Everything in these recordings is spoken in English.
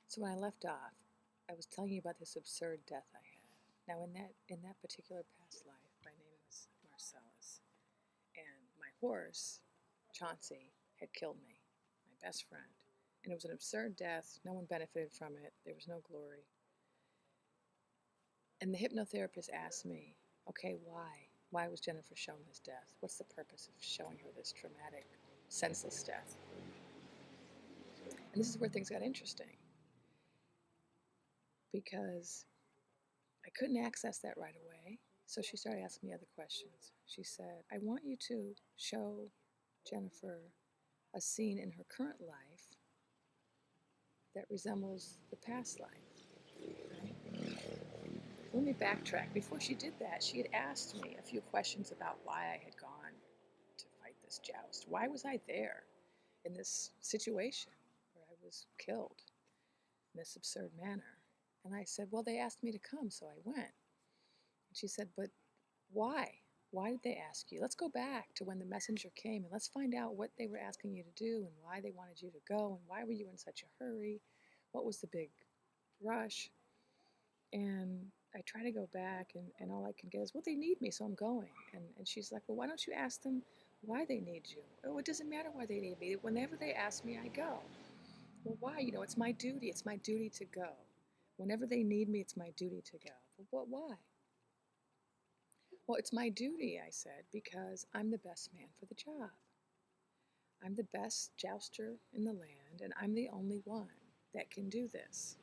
So when I left off, I was telling you about this absurd death I had. Now in that particular past life, my name was Marcellus, and my horse, Chauncey, had killed me, my best friend. And it was an absurd death. No one benefited from it. There was no glory. And the hypnotherapist asked me, okay, why? Why was Jennifer shown this death? What's the purpose of showing her this traumatic, senseless death? And this is where things got interesting because I couldn't access that right away. So she started asking me other questions. She said, I want you to show Jennifer a scene in her current life that resembles the past life. Right? Let me backtrack. Before she did that, she had asked me a few questions about why I had gone to fight this joust. Why was I there in this situation where I was killed in this absurd manner? And I said, well, they asked me to come, so I went. And she said, but why? Why did they ask you? Let's go back to when the messenger came and let's find out what they were asking you to do and why they wanted you to go and why were you in such a hurry? What was the big rush? And I try to go back and all I can get is, well, they need me, so I'm going. And she's like, well, why don't you ask them why they need you? Oh, it doesn't matter why they need me. Whenever they ask me, I go. Well, why? It's my duty. It's my duty to go. Whenever they need me, it's my duty to go. But why? Well, it's my duty, I said, because I'm the best man for the job. I'm the best jouster in the land, and I'm the only one that can do this.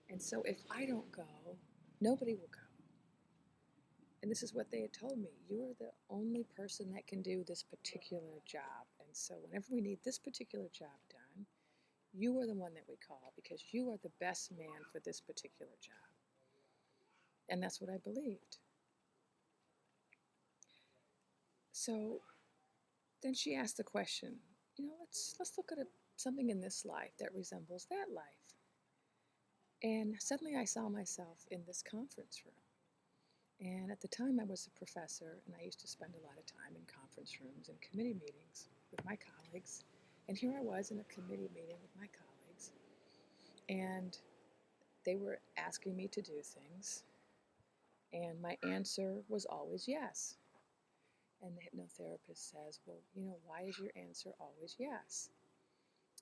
And so if I don't go, nobody will go. And this is what they had told me. You are the only person that can do this particular job. And so whenever we need this particular job done, you are the one that we call because you are the best man for this particular job. And that's what I believed. So then she asked the question, let's look at something in this life that resembles that life. And suddenly I saw myself in this conference room. And at the time I was a professor, and I used to spend a lot of time in conference rooms and committee meetings with my colleagues. And here I was in a committee meeting with my colleagues, and they were asking me to do things, and my answer was always yes. And the hypnotherapist says, well, why is your answer always yes?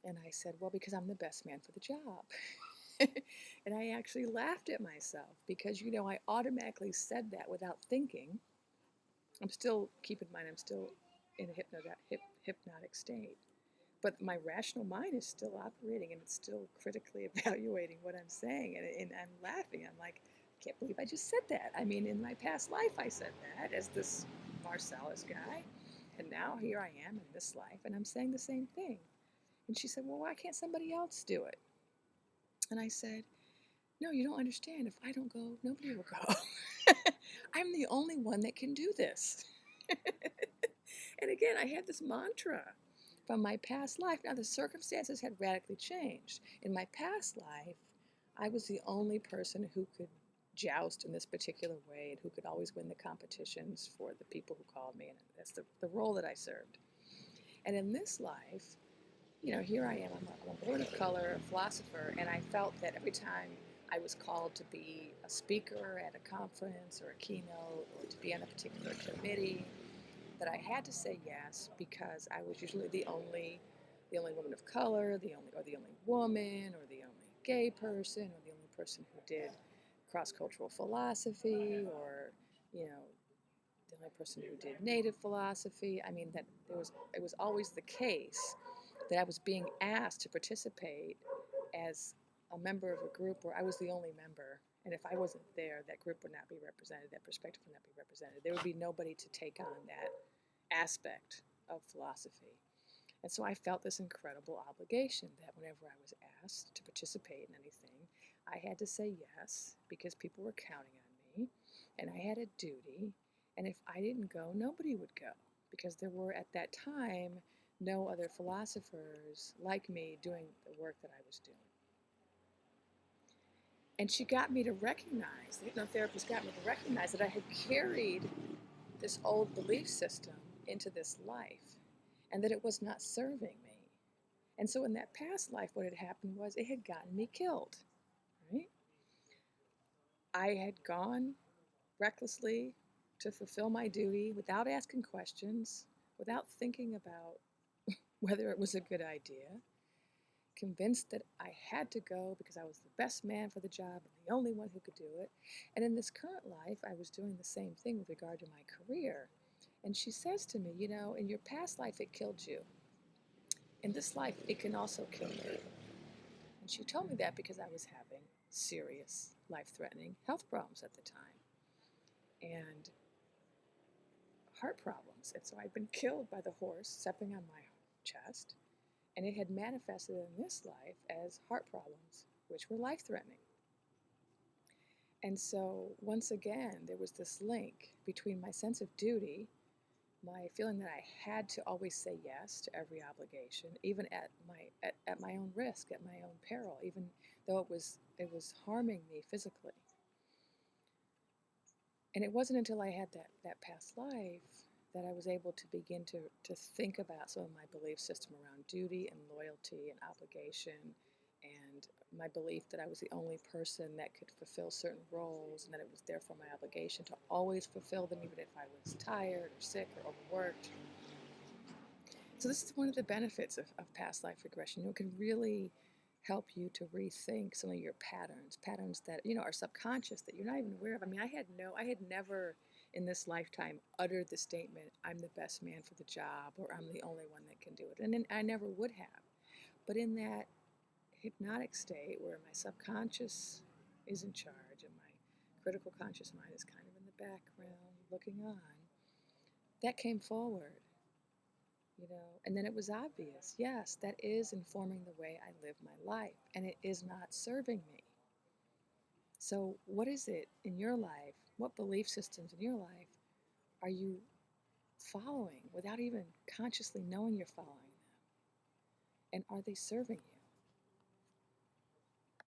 And I said, well, because I'm the best man for the job. And I actually laughed at myself because, I automatically said that without thinking. Keep in mind, I'm still in a hypnotic state. But my rational mind is still operating and it's still critically evaluating what I'm saying. And I'm laughing. I'm like, I can't believe I just said that. I mean, in my past life, I said that as this Marcellus guy. And now here I am in this life and I'm saying the same thing. And she said, well, why can't somebody else do it? And I said, no, you don't understand. If I don't go, nobody will go. I'm the only one that can do this. And again, I had this mantra from my past life. Now, the circumstances had radically changed. In my past life, I was the only person who could joust in this particular way and who could always win the competitions for the people who called me. And that's the role that I served. And in this life, here I am. I'm a board of color, a philosopher, and I felt that every time I was called to be a speaker at a conference or a keynote or to be on a particular committee, that I had to say yes because I was usually the only woman of color, the only woman, or the only gay person, or the only person who did cross-cultural philosophy, or the only person who did native philosophy. I mean, it was always the case that I was being asked to participate as a member of a group where I was the only member. And if I wasn't there, that group would not be represented, that perspective would not be represented. There would be nobody to take on that aspect of philosophy. And so I felt this incredible obligation that whenever I was asked to participate in anything, I had to say yes because people were counting on me and I had a duty. And if I didn't go, nobody would go because there were at that time no other philosophers like me doing the work that I was doing. And she got me to recognize, the hypnotherapist got me to recognize that I had carried this old belief system into this life and that it was not serving me. And so in that past life, what had happened was it had gotten me killed, right? I had gone recklessly to fulfill my duty without asking questions, without thinking about whether it was a good idea, convinced that I had to go because I was the best man for the job and the only one who could do it. And in this current life, I was doing the same thing with regard to my career. And she says to me, in your past life, it killed you. In this life, it can also kill you. And she told me that because I was having serious, life threatening health problems at the time and heart problems. And so I'd been killed by the horse stepping on my chest, and it had manifested in this life as heart problems, which were life threatening. And so, once again, there was this link between my sense of duty, my feeling that I had to always say yes to every obligation, even at my own risk, at my own peril, even though it was harming me physically. And it wasn't until I had that past life that I was able to begin to think about some of my belief system around duty and loyalty and obligation, and my belief that I was the only person that could fulfill certain roles, and that it was therefore my obligation to always fulfill them, even if I was tired or sick or overworked. So this is one of the benefits of past life regression. It can really help you to rethink some of your patterns that are subconscious that you're not even aware of. I mean, I had never in this lifetime uttered the statement, "I'm the best man for the job," or "I'm the only one that can do it," and then I never would have. But in that hypnotic state where my subconscious is in charge and my critical conscious mind is kind of in the background looking on, that came forward. And then it was obvious, yes, that is informing the way I live my life, and it is not serving me. So, what is it in your life? What belief systems in your life are you following without even consciously knowing you're following them? And are they serving you?